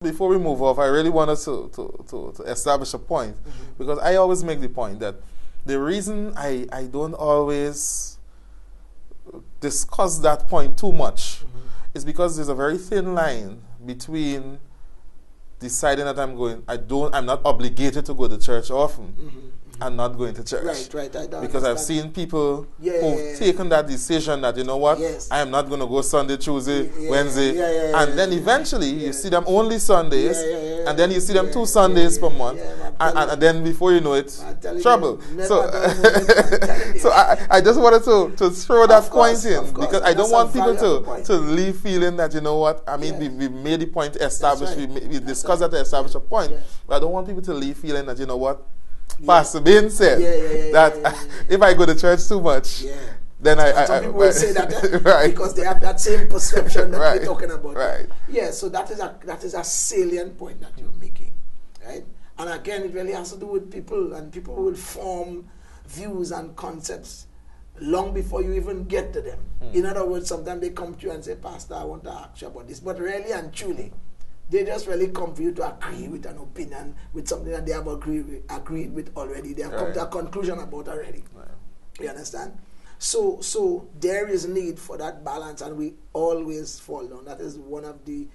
Before we move off, I really want us to establish a point, because I always make the point that the reason I don't always discuss that point too much is because there's a very thin line between deciding that I'm not obligated to go to church often and not going to church. Right. Because I've seen people who've taken that decision that, you know what, I am not going to go Sunday, Tuesday, Wednesday, and then eventually you see them only Sundays, and then you see them 2 Sundays per month, and then before you know it, trouble. So, I just wanted to throw that point in, because I don't want people to leave feeling that, you know what, I mean, we made the point established, we discussed that to establish a point, but I don't want people to leave feeling that, you know what, Pastor Bain said that if I go to church too much, then some people will say that because they have that same perception that we're talking about. Right. Yeah, so that is a salient point that you're making, right? And again, it really has to do with people, and people will form views and concepts long before you even get to them. In other words, sometimes they come to you and say, Pastor, I want to ask you about this. But really and truly, they just really come for you to agree with an opinion, with something that they have agreed with already. They have come to a conclusion about already. You understand? So there is need for that balance, and we always fall down. That is one of the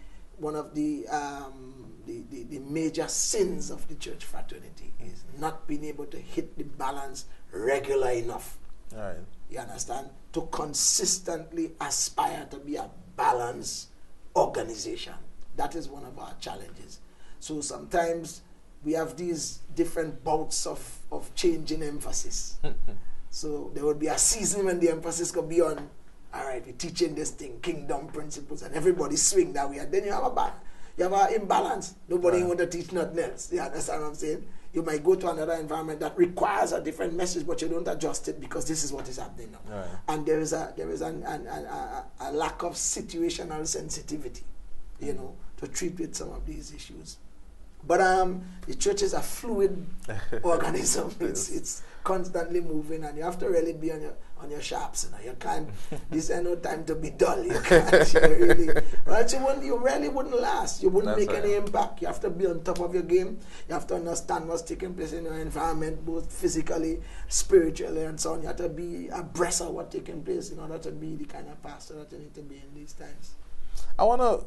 major sins of the church fraternity, is not being able to hit the balance regular enough. Right. You understand? To consistently aspire to be a balanced organization. That is one of our challenges. So sometimes we have these different bouts of change in emphasis. So there would be a season when the emphasis could be on, all right, we're teaching this thing, kingdom principles, and everybody swing that way. And then you have an imbalance. Nobody want to teach nothing else. You understand what I'm saying? You might go to another environment that requires a different message, but you don't adjust it because this is what is happening now. Right. And there is a lack of situational sensitivity, you know, to treat with some of these issues. But the church is a fluid organism. It's constantly moving, and you have to really be on your sharps. You know, you can't. This ain't no time to be dull. You can't. You really wouldn't last. You wouldn't make any impact. You have to be on top of your game. You have to understand what's taking place in your environment, both physically, spiritually, and so on. You have to be abreast of what's taking place in order to be the kind of pastor that you need to be in these times. I wanna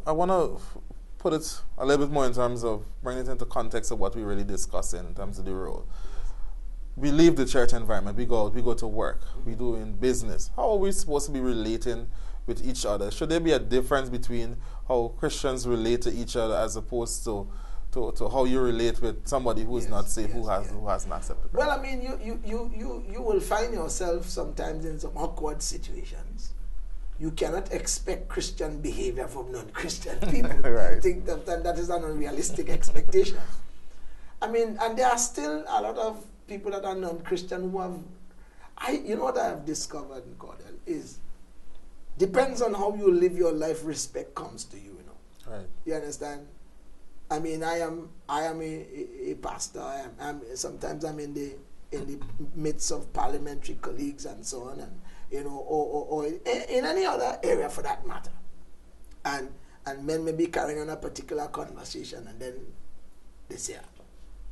put it a little bit more in terms of bringing it into context of what we're really discussing in terms of the role. We leave the church environment, we go to work, we do in business. How are we supposed to be relating with each other? Should there be a difference between how Christians relate to each other as opposed to how you relate with somebody who is not saved, who hasn't accepted Christ? Well, I mean, you will find yourself sometimes in some awkward situations. You cannot expect Christian behavior from non-Christian people. Right. I think that is an unrealistic expectation. I mean, and there are still a lot of people that are non-Christian who have, you know what I have discovered, Cordell, is depends on how you live your life, respect comes to you, you know. Right. You understand? I mean, I am a pastor. Sometimes I'm in the midst of parliamentary colleagues and so on, and you know, or in any other area for that matter. And men may be carrying on a particular conversation, and then they say,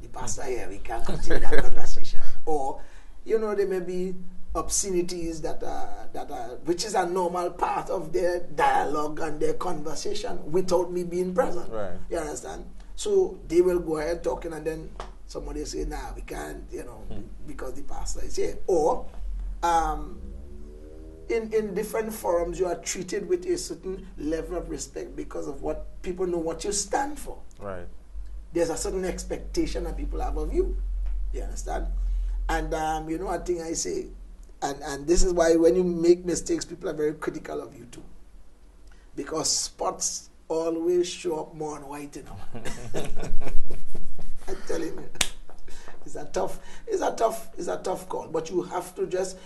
the pastor here, we can't continue that conversation. Or, you know, there may be obscenities that are which is a normal part of their dialogue and their conversation without me being present. Right. You understand? So they will go ahead talking, and then somebody will say, nah, we can't, you know, because the pastor is here. Or in different forums, you are treated with a certain level of respect because of what people know what you stand for. Right. There's a certain expectation that people have of you. You understand? And you know, a thing I say, and this is why when you make mistakes, people are very critical of you too, because spots always show up more on white, you know. I'm telling you. It's a tough call, but you have to just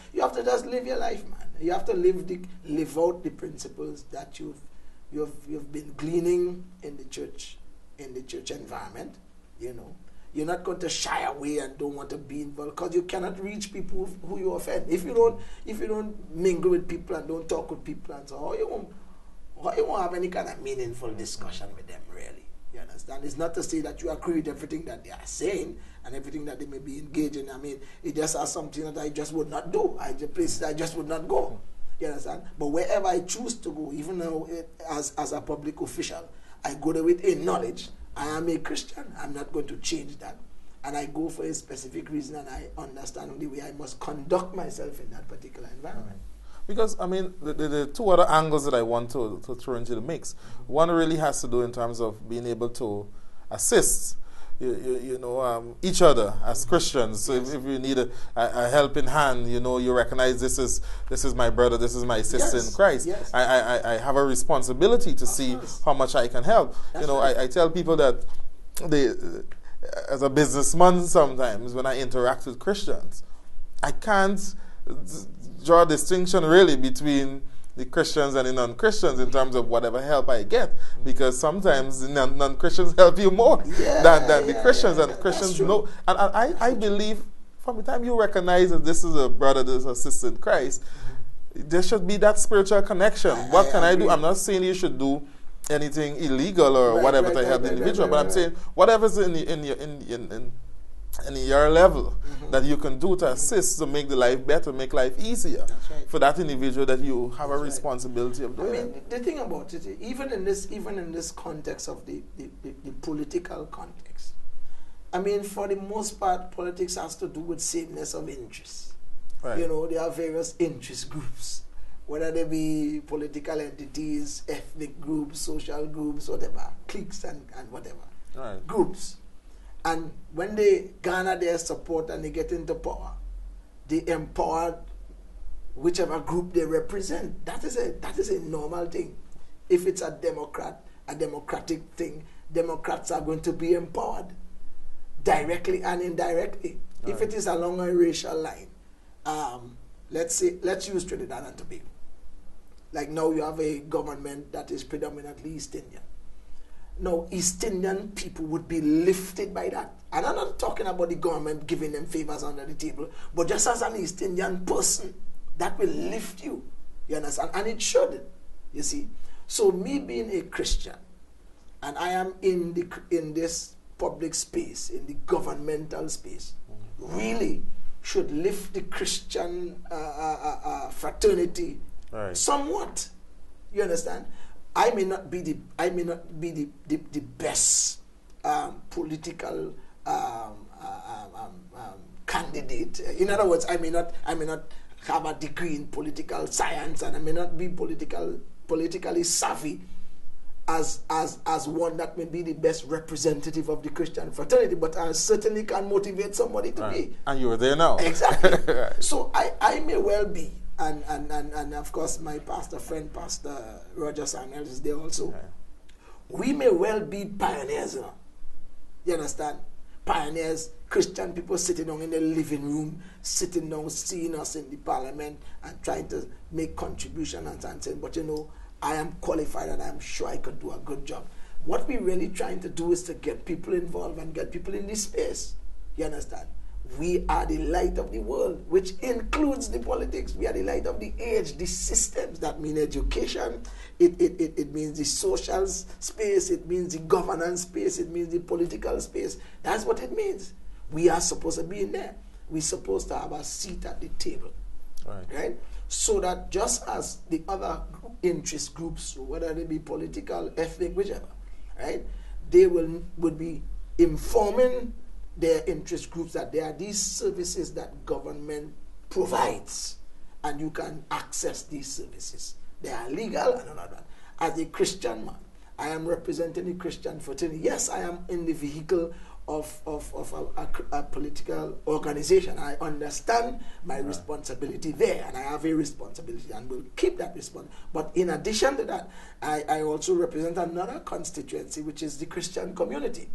live your life, man. You have to live out the principles that you've been gleaning in the church environment. You know, you're not going to shy away and don't want to be involved, because you cannot reach people who you offend. If you don't mingle with people and don't talk with people and so on, you won't have any kind of meaningful discussion with them, really. You understand? understand? It's not to say that you agree with everything that they are saying and everything that they may be engaging. I mean, it just has something that I just would not do. The places I just would not go. You understand? But wherever I choose to go, even now as a public official, I go there with a knowledge. I am a Christian. I'm not going to change that. And I go for a specific reason, and I understand the way I must conduct myself in that particular environment. Because, I mean, the two other angles that I want to throw into the mix, one really has to do in terms of being able to assist each other as Christians. So if you need a helping hand, you recognize this is my brother, this is my sister in Christ. Yes. I have a responsibility to see how much I can help. Right. I tell people that as a businessman sometimes when I interact with Christians, I can't draw a distinction really between the Christians and the non-Christians in terms of whatever help I get, because sometimes the non-Christians help you more than the Christians, and Christians know. And I believe from the time you recognize that this is a brother, this is a sister in Christ, there should be that spiritual connection. What can I do? I'm not saying you should do anything illegal or whatever to help the individual, but I'm saying whatever's in your level that you can do to assist to make the life better, make life easier for that individual that you have a responsibility of doing. I mean, the thing about it, even in this context of the political context, I mean, for the most part, politics has to do with sameness of interests. Right. There are various interest groups, whether they be political entities, ethnic groups, social groups, whatever, cliques and whatever, groups. And when they garner their support and they get into power, they empower whichever group they represent. That is a normal thing. If it's a democratic thing, Democrats are going to be empowered directly and indirectly. Right. If it is along a racial line, let's use Trinidad and Tobago. Like now you have a government that is predominantly East Indian. Now, East Indian people would be lifted by that. And I'm not talking about the government giving them favors under the table, but just as an East Indian person, that will lift you. You understand? And it should, you see. So me being a Christian, and I am in this public space, in the governmental space, really should lift the Christian fraternity somewhat. You understand? I may not be the best political candidate. In other words, I may not have a degree in political science, and I may not be politically savvy as one that may be the best representative of the Christian fraternity, but I certainly can motivate somebody to be. And you're there now. Exactly. So I may well be. And of course, my pastor friend, Pastor Roger Samuels, is there also. Okay. We may well be pioneers, You understand? Pioneers, Christian people sitting down in the living room, sitting down, seeing us in the parliament and trying to make contribution and saying, but I am qualified and I'm sure I could do a good job. What we're really trying to do is to get people involved and get people in this space. You understand? We are the light of the world, which includes the politics. We are the light of the age, the systems. That mean education, it means the social space, it means the governance space, it means the political space. That's what it means. We are supposed to be in there. We're supposed to have a seat at the table. Right? So that just as the other interest groups, whether they be political, ethnic, whichever, right, they would be informing their interest groups that there are these services that government provides, and you can access these services. They are legal and all of that. As a Christian man, I am representing the Christian fraternity. Yes, I am in the vehicle of a political organization. I understand my responsibility there, and I have a responsibility and will keep that responsibility. But in addition to that, I also represent another constituency, which is the Christian community,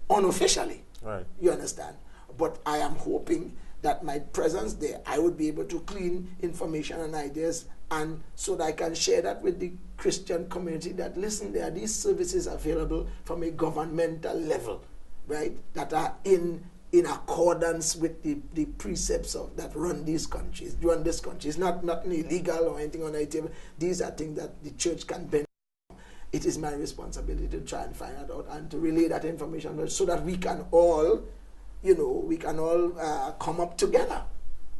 unofficially. Right. You understand? But I am hoping that my presence there, I would be able to glean information and ideas, and so that I can share that with the Christian community that, listen, there are these services available from a governmental level, right, that are in accordance with the precepts that run these countries, run this country. It's not illegal or anything on the table. These are things that the church can benefit from. it is my responsibility to try and find that out and to relay that information so that we can all, come up together.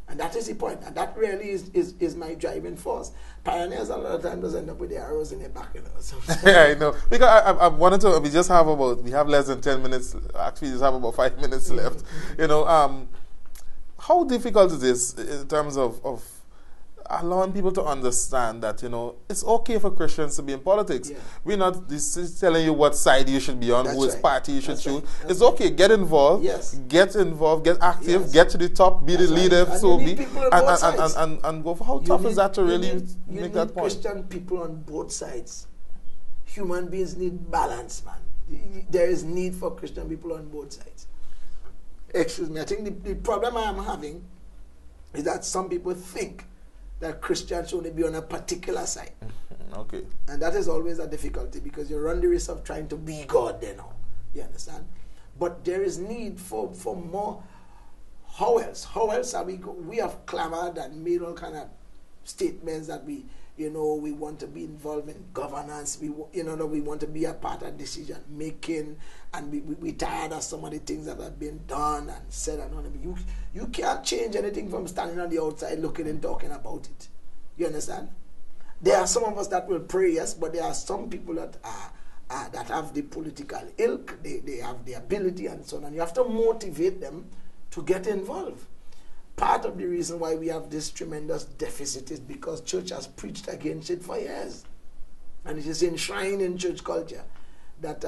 And that is the point. And that really is my driving force. Pioneers a lot of times end up with the arrows in their back, Yeah, I know. Because I wanted to, we have less than 10 minutes. Actually, we just have about 5 minutes left. How difficult is this in terms of allowing people to understand that, it's okay for Christians to be in politics. Yeah. We're not telling you what side you should be on, which party you should choose. It's okay. Get involved. Yes. Get involved. Get active. Yes. Get to the top. Be the leader. Right. So be. And go for how tough is that to really make that point? Christian people on both sides. Human beings need balance, man. There is need for Christian people on both sides. Excuse me. I think the problem I am having is that some people think that Christians should only be on a particular side. Okay. And that is always a difficulty because you run the risk of trying to be God there now. You understand? But there is need for more. How else? How else are we we have clamored and made all kind of statements that we want to be involved in governance. We want to be a part of decision making, and we tired of some of the things that have been done and said and done. You can't change anything from standing on the outside looking and talking about it. You understand? There are some of us that will pray, yes, but there are some people that have the political ilk. They have the ability and so on. And you have to motivate them to get involved. Part of the reason why we have this tremendous deficit is because church has preached against it for years. And it is enshrined in church culture that,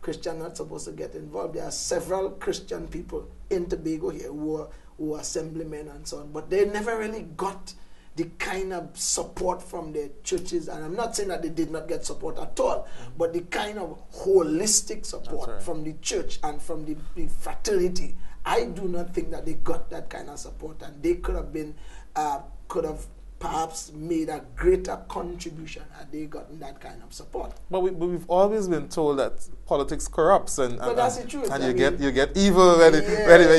Christians are not supposed to get involved. There are several Christian people in Tobago here who are assemblymen and so on, but they never really got the kind of support from the churches. And I'm not saying that they did not get support at all, but the kind of holistic support from the church and from the fraternity. I do not think that they got that kind of support, and they could have perhaps made a greater contribution had they gotten that kind of support. But we've always been told that politics corrupts, and that's the truth. And you get evil when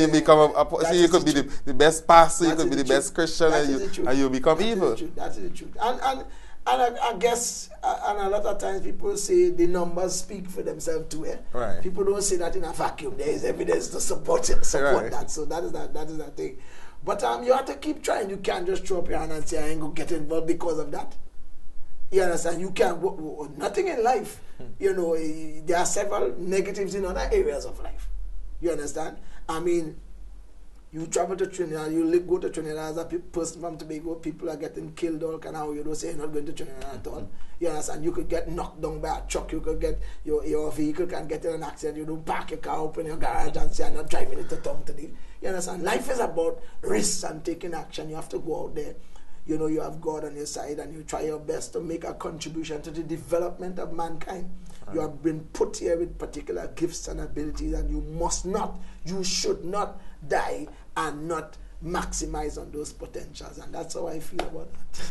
you become so you could be the best pastor, you could be the best Christian, and you become evil. That's the truth. And I guess, and a lot of times people say the numbers speak for themselves too. Right. People don't say that in a vacuum. There is evidence to support that. So that is that thing. But you have to keep trying. You can't just throw up your hand and say, I ain't going to get involved because of that. You understand? You can't, nothing in life. There are several negatives in other areas of life. You understand? I mean, you travel to Trinidad, you go to Trinidad as a person from Tobago, people are getting killed, all kind of, you don't say you're not going to Trinidad at all. You understand? You could get knocked down by a truck, you could get, your vehicle can get in an accident, you don't park your car up in your garage and say, I'm not driving it to town today. You understand? Life is about risks and taking action. You have to go out there. You have God on your side and you try your best to make a contribution to the development of mankind. Right. You have been put here with particular gifts and abilities, and you should not die and not maximize on those potentials. And that's how I feel about that.